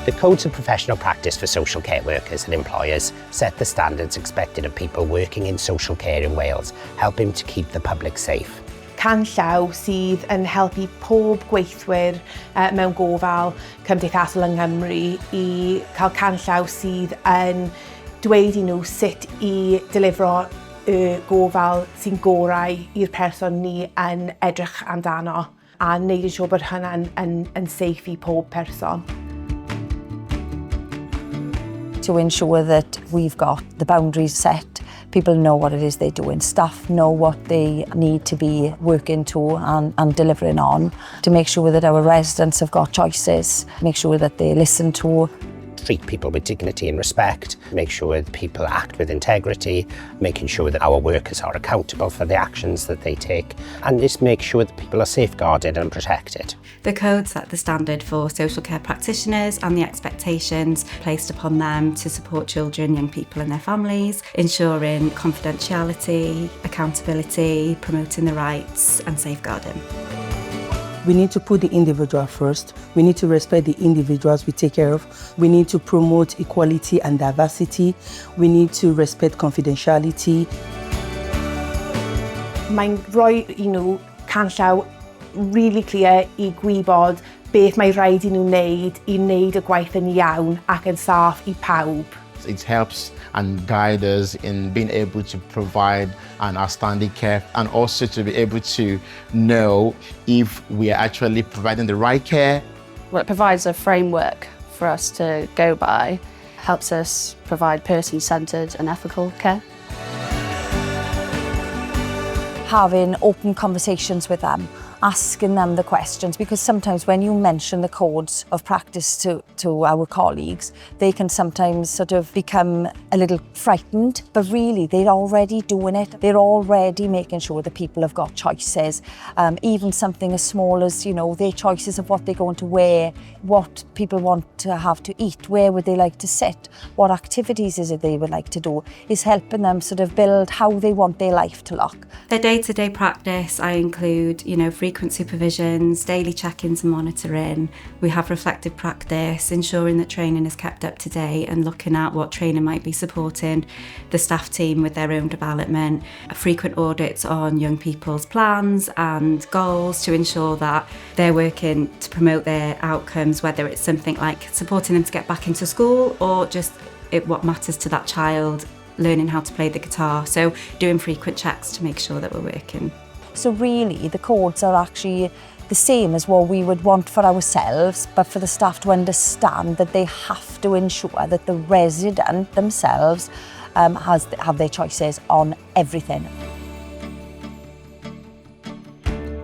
The codes of professional practice for social care workers and employers set the standards expected of people working in social care in Wales, helping to keep the public safe. Canllaw sydd yn helpu pob gweithwyr mewn gofal cymdeithasol yng Nghymru i cael canllaw sydd yn dweud i nhw sut i delifro y gofal sy'n gorau i'r person ni yn edrych amdano a wneud yn siŵr bod hynny'n yn safe i pob person. To ensure that we've got the boundaries set, people know what it is they're doing, staff know what they need to be working to and delivering on, to make sure that our residents have got choices, make sure that they listen to. Treat people with dignity and respect, make sure that people act with integrity, making sure that our workers are accountable for the actions that they take, and just make sure that people are safeguarded and protected. The code set the standard for social care practitioners and the expectations placed upon them to support children, young people and their families, ensuring confidentiality, accountability, promoting the rights and safeguarding. We need to put the individual first. We need to respect the individuals we take care of. We need to promote equality and diversity. We need to respect confidentiality. Mae'n rhoi i nhw canllaw really clear i gwybod beth mae rhaid i nhw wneud i wneud y gwaith yn iawn ac yn saff i pawb. It helps and guides us in being able to provide an outstanding care and also to be able to know if we are actually providing the right care. Well, it provides a framework for us to go by, helps us provide person-centred and ethical care. Having open conversations with them, asking them the questions, because sometimes when you mention the codes of practice to our colleagues, they can sometimes sort of become a little frightened, but really they're already doing it. They're already making sure that people have got choices, even something as small as, you know, their choices of what they're going to wear, what people want to have to eat, where would they like to sit, what activities is it they would like to do, is helping them sort of build how they want their life to look. Their day-to-day practice, I include, frequent supervisions, daily check-ins and monitoring. We have reflective practice, ensuring that training is kept up to date and looking at what training might be supporting the staff team with their own development. Frequent audits on young people's plans and goals to ensure that they're working to promote their outcomes, whether it's something like supporting them to get back into school or just what matters to that child, learning how to play the guitar. So doing frequent checks to make sure that we're working. So really, the codes are actually the same as what we would want for ourselves, but for the staff to understand that they have to ensure that the resident themselves have their choices on everything.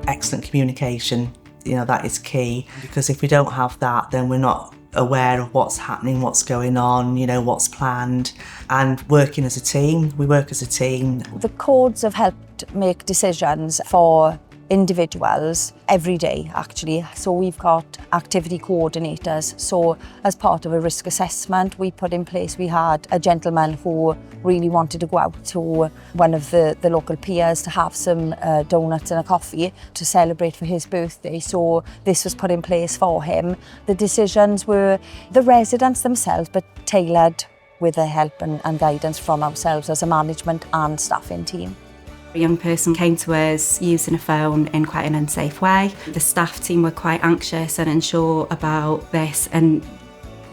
Excellent communication, that is key, because if we don't have that, then we're not aware of what's happening, what's going on, what's planned, and working as a team. We work as a team. The codes have helped make decisions for individuals every day, actually. So we've got activity coordinators. So as part of a risk assessment we put in place, we had a gentleman who really wanted to go out to one of the local peers to have some donuts and a coffee to celebrate for his birthday. So this was put in place for him. The decisions were the residents themselves, but tailored with the help and guidance from ourselves as a management and staffing team. A young person came to us using a phone in quite an unsafe way. The staff team were quite anxious and unsure about this and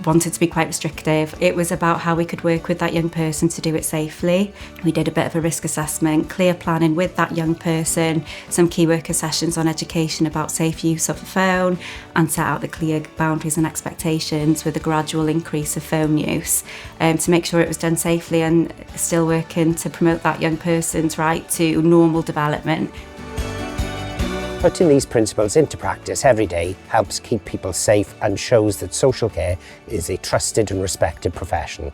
wanted to be quite restrictive. It was about how we could work with that young person to do it safely. We did a bit of a risk assessment, clear planning with that young person, some key worker sessions on education about safe use of the phone, and set out the clear boundaries and expectations with a gradual increase of phone use to make sure it was done safely and still working to promote that young person's right to normal development. Putting these principles into practice every day helps keep people safe and shows that social care is a trusted and respected profession.